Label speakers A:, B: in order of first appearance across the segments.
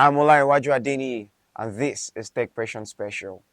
A: I'm Olaiwaju Adeni, and this is Tech Passion Special.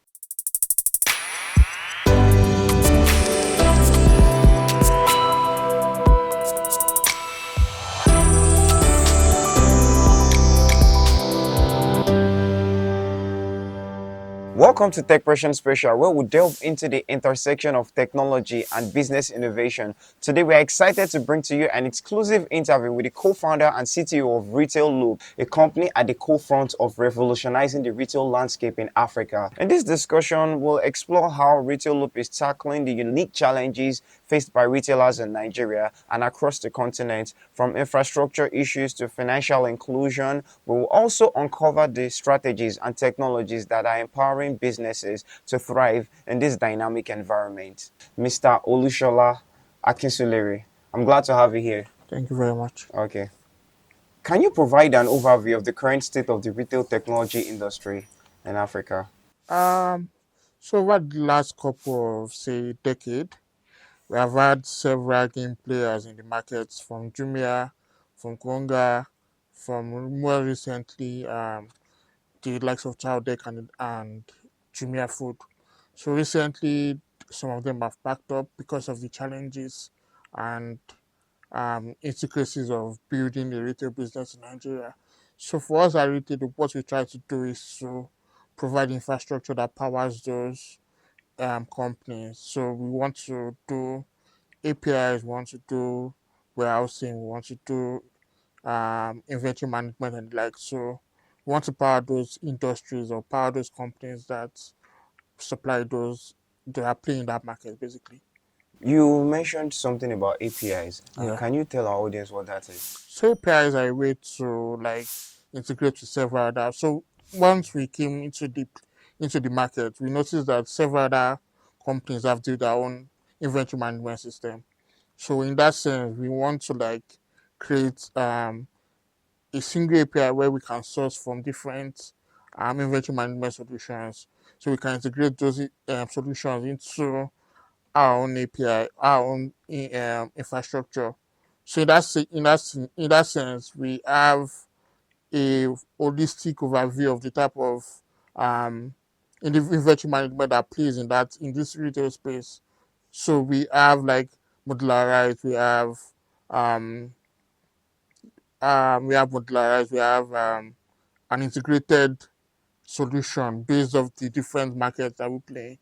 A: Welcome to Tech Passion Special, where we delve into the intersection of technology and business innovation. Today, we are excited to bring to you an exclusive interview with the co-founder and CTO of Retail Loop, a company at the forefront of revolutionizing the retail landscape in Africa. In this discussion, we'll explore how Retail Loop is tackling the unique challenges faced by retailers in Nigeria and across the continent, from infrastructure issues to financial inclusion. We will also uncover the strategies and technologies that are empowering businesses to thrive in this dynamic environment. Mr. Shola Akinsulere, I'm glad to have you here.
B: Thank you very much.
A: Okay. Can you provide an overview of the current state of the retail technology industry in Africa?
B: Um, so over the last couple of say decade, we have had several game players in the markets from Jumia, from Konga, from more recently the likes of Chowdeck and Jumia Food. So recently, some of them have backed up because of the challenges and intricacies of building a retail business in Nigeria. So for us at retail, what we try to do is to provide infrastructure that powers those companies. So we want to do APIs, we want to do warehousing, we want to do inventory management and the like. So we want to power those industries or power those companies that supply those that are playing that market basically.
A: You mentioned something about APIs.
B: Yeah.
A: Can you tell our audience what that is?
B: So APIs are a way to like integrate with several other. So once we came into the market, we noticed that several other companies have built their own inventory management system. So in that sense, we want to like create a single API where we can source from different inventory management solutions. So we can integrate those solutions into our own API, our own infrastructure. So in that sense, we have a holistic overview of the type of um, inventory management that plays in this retail space. So um, we have modularized, we have an integrated solution based off the different markets that we play.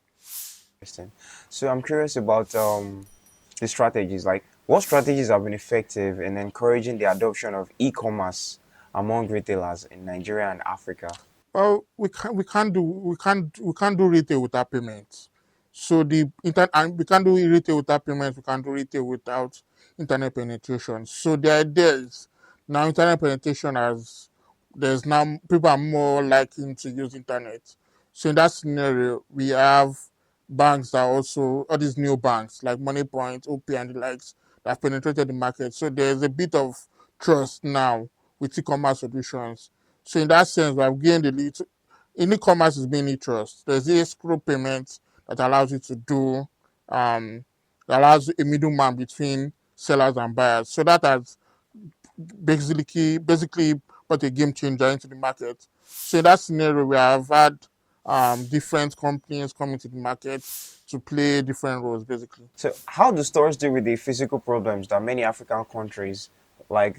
A: Interesting. So I'm curious about the strategies. Like, what strategies have been effective in encouraging the adoption of e-commerce among retailers in Nigeria and Africa?
B: Well, we can't do retail without payments. So and we can't do retail without payments. We can't do retail without internet penetration. So the idea is now internet penetration has there's now people are more likely to use internet. So in that scenario, we have banks that also all these new banks like MoneyPoint, OP, and the likes that have penetrated the market. So there's a bit of trust now with e-commerce solutions. So in that sense, we have gained a little. In e-commerce is being trust. There's a escrow payment that allows you to do that allows a middleman between sellers and buyers. So that has basically put a game changer into the market. So in that scenario, we have had different companies coming to the market to play different roles, basically.
A: So, how do stores deal with the physical problems that many African countries, like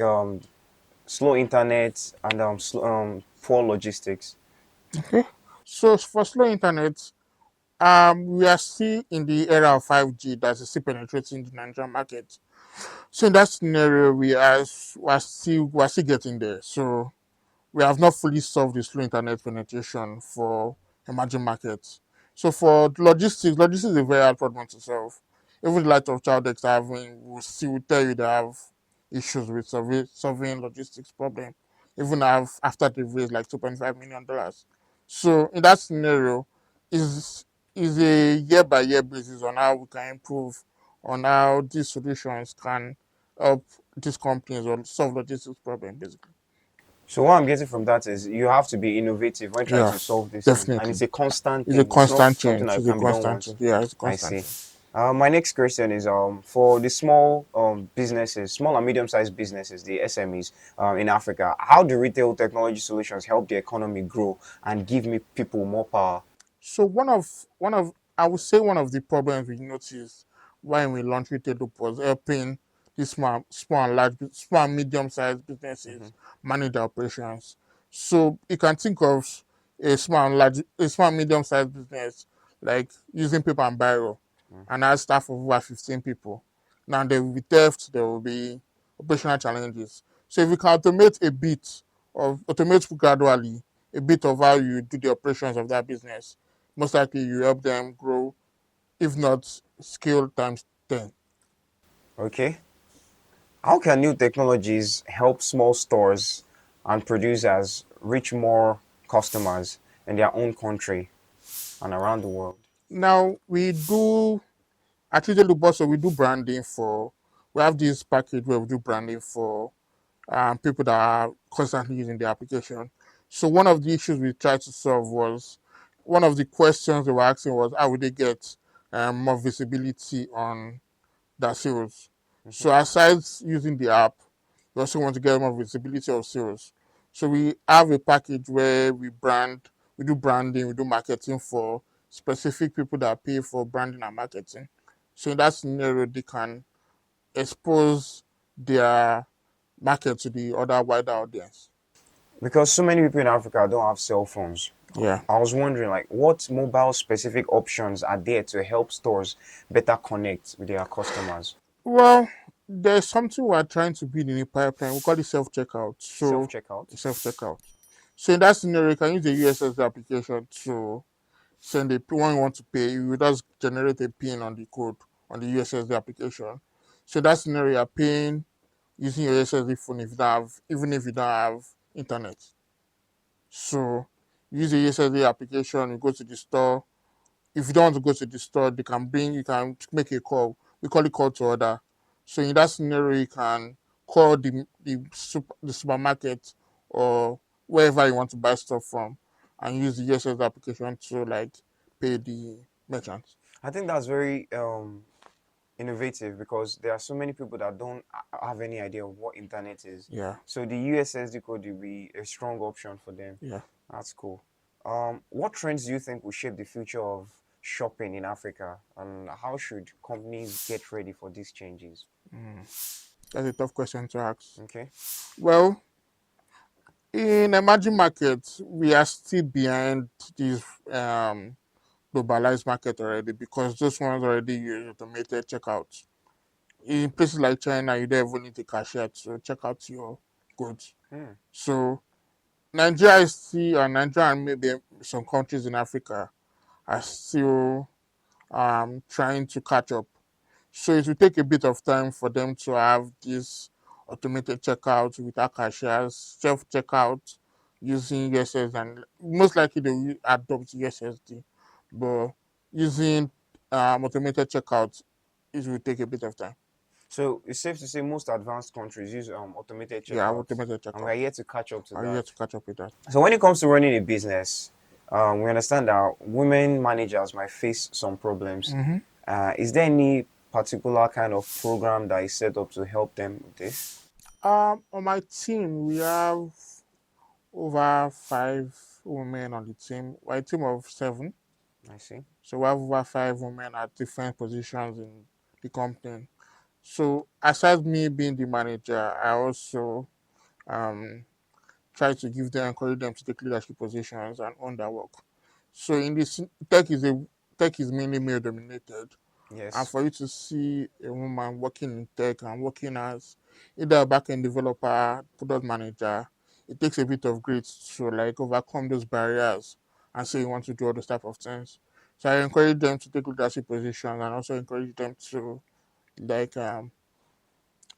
A: slow internet and poor logistics?
B: Okay. So for slow internet, we are still in the era of 5G that is still penetrating the Nigerian market. So in that scenario, we are still getting there. So we have not fully solved the slow internet penetration for emerging markets. So for logistics is a very hard problem to solve. Even the light of child X having will still tell you they have issues with solving logistics problem, even after they've raised like $2.5 million. So in that scenario, is is a year by year basis on how we can improve on how these solutions can help these companies or solve logistics problem basically.
A: So, what I'm getting from that is you have to be innovative when trying
B: Yeah,
A: to solve this thing, and
B: definitely.
A: it's a constant
B: It's a
A: thing. It's not
B: constant
A: something
B: change.
A: that
B: It's a
A: can be done
B: constant
A: once.
B: change. Yeah, it's a
A: I
B: constant
A: see.
B: change.
A: My next question is for the small businesses, small and medium-sized businesses, the SMEs in Africa. How do retail technology solutions help the economy grow and give me people more power?
B: So one of I would say one of the problems we noticed when we launched Retail Loop was helping these small and medium sized
A: Hmm.
B: businesses manage their operations. So you can think of a small and medium sized business like using paper and biro and has staff of over 15 people. Now there will be theft, there will be operational challenges. So if you can automate gradually a bit of how you do the operations of that business, most likely you help them grow, if not scale times 10.
A: Okay. How can new technologies help small stores and producers reach more customers in their own country and around the world?
B: Now, at Little Bosso, we have this package where we do branding for people that are constantly using the application. So one of the issues we tried to solve was, one of the questions they were asking was, how would they get more visibility on their sales?
A: Hmm.
B: So aside using the app, we also want to get more visibility of sales. So we have a package where we do branding, we do marketing for specific people that pay for branding and marketing. So in that scenario, they can expose their market to the other wider audience.
A: Because so many people in Africa don't have cell phones.
B: Yeah.
A: I was wondering, like, what mobile specific options are there to help stores better connect with their customers?
B: Well, there's something we're trying to build in the pipeline. We call it self checkout.
A: Self
B: So
A: checkout.
B: self checkout. So in that scenario, you can use the USSD application to send a when you want to pay. You will just generate a pin on the code on the USSD application. So that scenario, you're paying using your USSD phone even if you don't have internet. So use the USSD application. You go to the store. If you don't want to go to the store, you can make a call. We call it call to order. So in that scenario, you can call the supermarket or wherever you want to buy stuff from, and use the USS application to like pay the merchant.
A: I think that's very innovative because there are so many people that don't have any idea of what internet is.
B: Yeah,
A: So the USSD code will be a strong option for them.
B: yeah.
A: That's cool. What trends do you think will shape the future of shopping in Africa, and how should companies get ready for these changes?
B: Mm. That's a tough question to ask.
A: Okay.
B: Well, in emerging markets, we are still behind this globalized market already because those ones already use automated checkouts. In places like China, you don't even need a cashier to check out your goods.
A: Hmm.
B: So Nigeria and maybe some countries in Africa are still trying to catch up. So it will take a bit of time for them to have this automated checkout without cashiers, self checkout using USSD, and most likely they will adopt USSD. But using automated checkout, it will take a bit of time.
A: So it's safe to say most advanced countries use automated
B: Yeah,
A: checkouts,
B: automated
A: and we
B: checkout.
A: are yet to catch up to
B: Are
A: that.
B: yet to catch up with that.
A: So when it comes to running a business, we understand that women managers might face some problems.
B: Mm-hmm.
A: Is there any particular kind of program that is set up to help them with this?
B: On my team, we have over 5 women on the team. We're a team of 7,
A: I see.
B: so we have over 5 women at different positions in the company. So aside me being the manager, I also um, try to encourage them to take leadership positions and own their work. So in this tech is mainly male dominated, and
A: Yes.
B: for you to see a woman working in tech and working as either a backend developer, product manager, it takes a bit of grit to like overcome those barriers and say you want to do all those type of things. So I encourage them to take leadership positions and also encourage them to like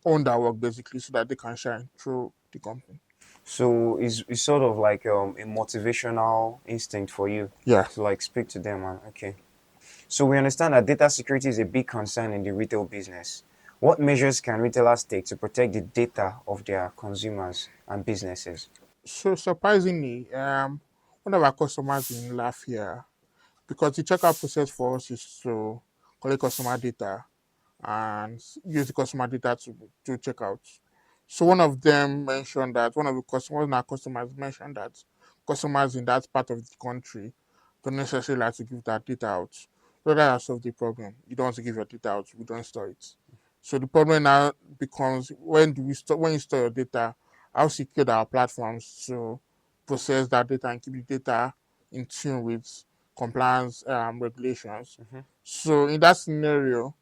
B: own their work basically so that they can shine through the company.
A: So it's sort of like a motivational instinct for you
B: Yeah.
A: to like speak to them. And, okay. So we understand that data security is a big concern in the retail business. What measures can retailers take to protect the data of their consumers and businesses?
B: So surprisingly, one of our customers in Lafia, because the checkout process for us is so collect customer data, and use the customer data to check out. So one of them mentioned that one of our customers mentioned that customers in that part of the country don't necessarily like to give that data out. So that has solved the problem. You don't want to give your data out, we don't store it. So the problem now becomes, when you store your data, how secure are our platforms to process that data and keep the data in tune with compliance regulations.
A: Mhm.
B: So in that scenario,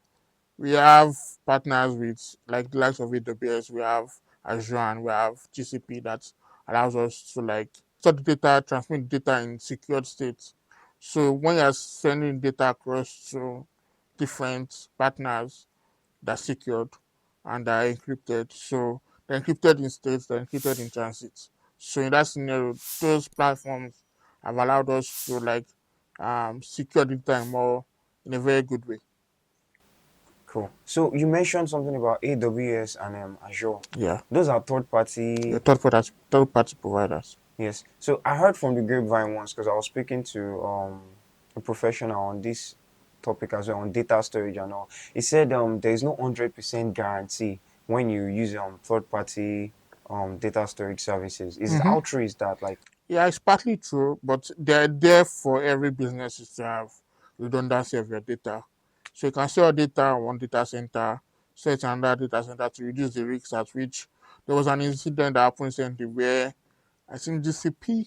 B: we have partners with like the likes of AWS, we have Azure, and we have GCP that allows us to like store the data, transmit data in secured states. So when you're sending data across to different partners, they're secured and they're encrypted. So they're encrypted in states, they're encrypted in transit. So in that scenario, those platforms have allowed us to like secure data in a very good way.
A: Cool. So you mentioned something about AWS and Azure.
B: Yeah.
A: Those are third
B: The
A: party.
B: third party providers.
A: Yes. So I heard from the grapevine once because I was speaking to a professional on this topic as well on data storage and all. He said there is no 100% guarantee when you use third party data storage services. Is
B: Mm-hmm.
A: how true is that? Like,
B: Yeah, it's partly true, but they're there for every business to have redundancy of your data. So you can store your data on one data center, set another data center to reduce the risks at which there was an incident that happened recently where I think GCP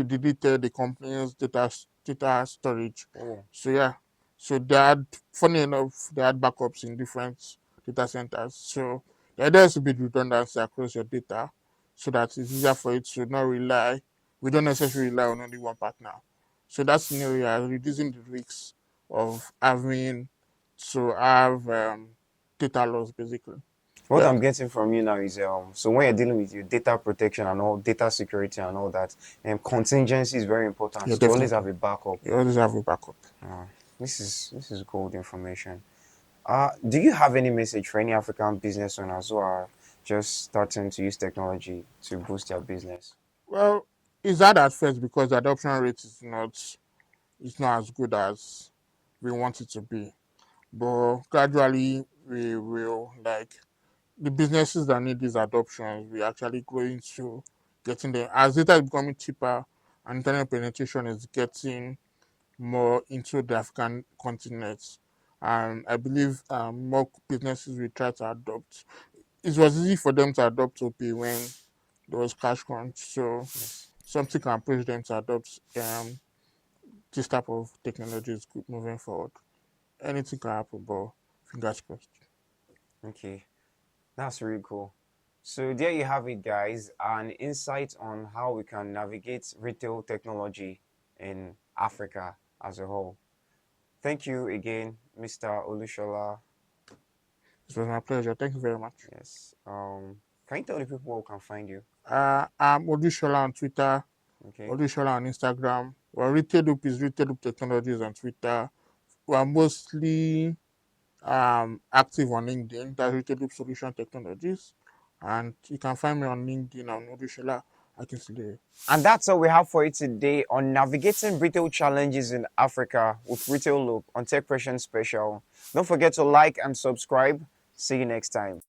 B: deleted the company's data storage.
A: oh,
B: So yeah, so they had, funny enough, they had backups in different data centers. So the idea is to build redundancy across your data, so that it's easier for it to not rely. We don't necessarily rely on only one partner. So that scenario is reducing the risks of having to have data loss basically.
A: what
B: Yeah,
A: I'm getting from you now is so when you're dealing with your data protection and all data security and all that, contingency is very important.
B: yeah,
A: So to always have
B: definitely.
A: a backup.
B: You always have a backup.
A: Uh, this is gold information. Do you have any message for any African business owners who are just starting to use technology to boost their business?
B: Well, it's hard at first because the adoption rate is not as good as we want it to be. But gradually we will like the businesses that need these adoptions, we actually going to getting them as data is becoming cheaper and internet penetration is getting more into the African continent. And I believe more businesses will try to adopt. It was easy for them to adopt OP when there was cash crunch, so
A: Yes.
B: something can push them to adopt this type of technology is good moving forward. Anything can happen, but fingers crossed.
A: Okay, that's really cool. So there you have it, guys. An insight on how we can navigate retail technology in Africa as a whole. Thank you again, Mr. Olushola.
B: It was my pleasure. Thank you very much.
A: Yes. Can you tell the people where we can find you?
B: I'm Odushola on Twitter,
A: Okay.
B: Odushola on Instagram. Well, Retail Loop is Retail Loop Technologies on Twitter. We're mostly active on LinkedIn, that's Retail Loop Solution Technologies. And you can find me on LinkedIn on Odushola Akinsulere.
A: And that's all we have for you today on navigating retail challenges in Africa with Retail Loop on Tech Pression Special. Don't forget to like and subscribe. See you next time.